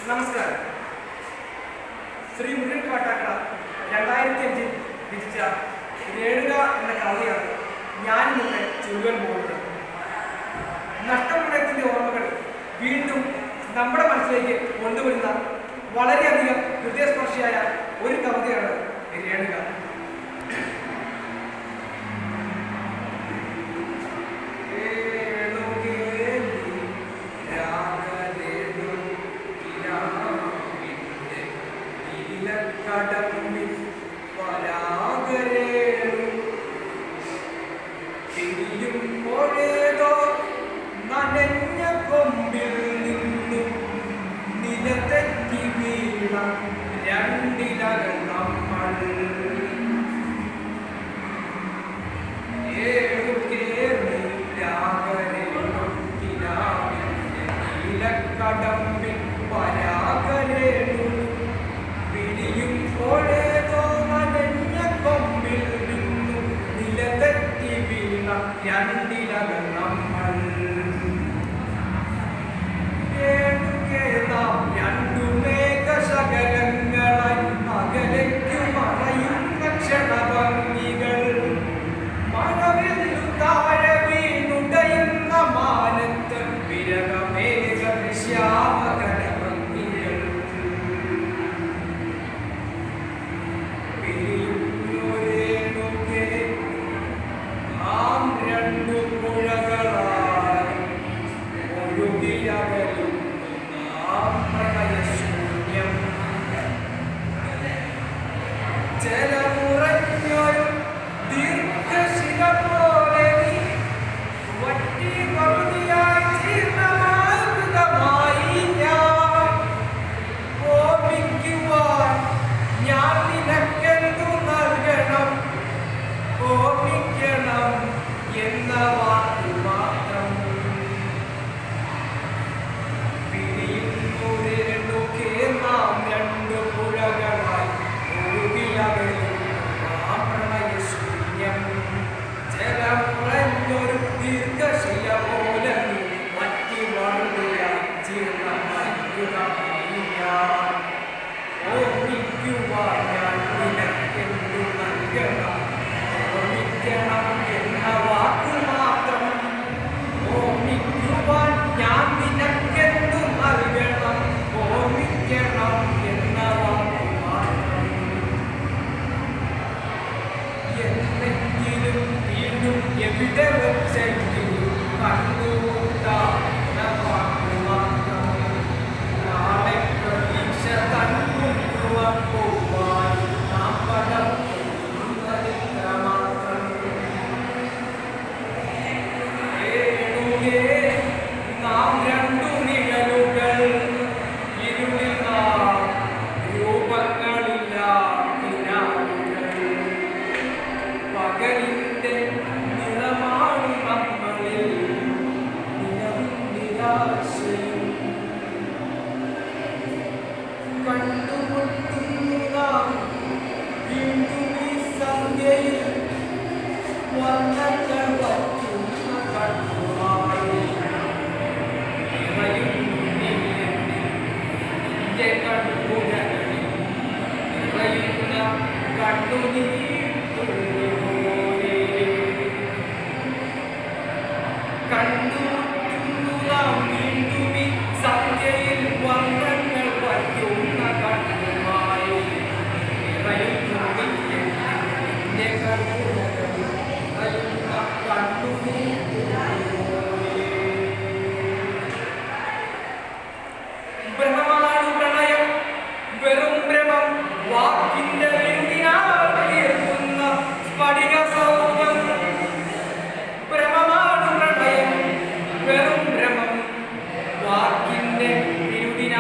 നമസ്കാരം. ശ്രീ മുരുകൻ കാട്ടാക്കട 2005 രചിച്ച രേണുക എന്ന കവിതയാണ് ഞാൻ ഇന്ന് ചൊല്ലുവാൻ പോകുന്നത്. നഷ്ടപ്രണയത്തിന്റെ ഓർമ്മകൾ വീണ്ടും നമ്മുടെ മനസ്സിലേക്ക് കൊണ്ടുവരുന്ന വളരെയധികം ഹൃദയസ്പർശിയായ ഒരു കവിതയാണ് രേണുക. തിരിയുമ്പോഴേതോ നനഞ്ഞ കൊമ്പിൽ നിന്നും നിലതെറ്റി വീണ രണ്ടിലകൾ നമ്മൾ നീലക്കടമ്പിൽ പരാഗരേണു പിരിയുമ്പോഴേതോ നനഞ്ഞ കൊമ്പിൽ നിന്നും നിലതെറ്റി വീണ രണ്ടിലകൾ നമ്മൾ നാം രണ്ടു മേഘശകലങ്ങളായി അകലേക്കു മറയുന്ന ക്ഷണഭംഗികൾ മഴവില്ലു താഴെ വീണുടയുന്ന മാനത്ത് വിരകമേഘ ശ്യാമകരഭംഗികൾ പിരിയുന്നൊരേണുകെ നാം രണ്ടു പുഴകളായി ഒഴുകിയകലും പ്രണയശൂന്യം ജലമുറഞ്ഞൊരു ദീർഘശില പോലെ വറ്റി പകുതിയായി ജീർണമായി ഞാൻ ഓർമ്മിക്കുവാൻ ഞാൻ നിനക്കെന്തു നൽകണം ഓർമ്മിക്കണം എന്ന വാക്കു മാത്രം നാം രണ്ടു പുഴകളായി ഒഴുകിയകലും ആ പ്രണയശൂന്യം ജലമുറഞ്ഞൊരു ദീർഘശില പോലെ മറ്റു വളരെയായി ജീർണമായി ഞാൻ ഓർമ്മിക്കുവാൻ ഞാൻ നിനക്കെന്തു നൽകണം ഓർമ്മിക്കണം എന്ന വാക്കു മാത്രം ഓർമ്മിക്കുവാൻ ഞാൻ നിനക്കെന്തു നൽകണം ഓർമ്മിക്കണം എന്ന വാക്കു മാത്രം എന്തെങ്കിലും വീണ്ടും എവിടെ വെച്ചെങ്കിലും കണ്ടുമുട്ടാത്ത വാക്കു മാത്രം നാളെ പ്രതീക്ഷ തന്നുവാൻ പോവാൻ നാം പടർത്തുന്നതിത്ര മാത്രം നാം രണ്ടു നിഴലുകൾ ഇരുളിൽ നാം രൂപങ്ങളില്ല കിനാവുകൾ പകലിന്റെ നിറമാണ് നമ്മളിൽ നിരാശയും കണ്ടുമുട്ടുന്നു നാം വീണ്ടും ഈ സന്ധ്യയിൽ വർണ്ണങ്ങൾ വറ്റുന്ന കണ്ണുമായി നിറയുന്ന കണ്ണുകളിൽ നിറയുന്ന കണ്ണുനീർ തുള്ളി പോലെ കണ്ടുമുട്ടുന്നു നാം വീണ്ടും ഈ സന്ധ്യയിൽ വർണ്ണങ്ങൾ വറ്റുന്ന കണ്ണുമായി നിറയുന്ന കണ്ണുകളിൽ ബ്രഹ്മമാണ് പ്രണയം വെറും ഭ്രമം വാക്കിന്റെ തീർക്കുന്ന സ്ഫടിക സൗധം ഭ്രമമാണ് പ്രണയം വെറും ഭ്രമം വാക്കിന്റെ തീർക്കുന്ന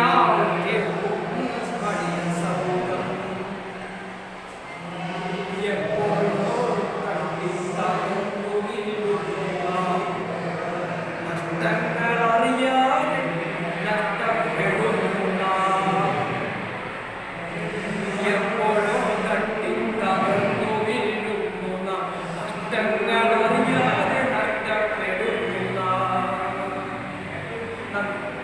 സ്ഫടിക സൗധം എപ്പോഴോ നഷ്ടങ്ങളറിയാതെ നഷ്ടപ്പെടുന്ന എപ്പോഴോ തട്ടി തകർന്നു വീഴുന്ന നഷ്ടങ്ങളറിയാതെ നഷ്ടപ്പെടുന്ന നന്ദി.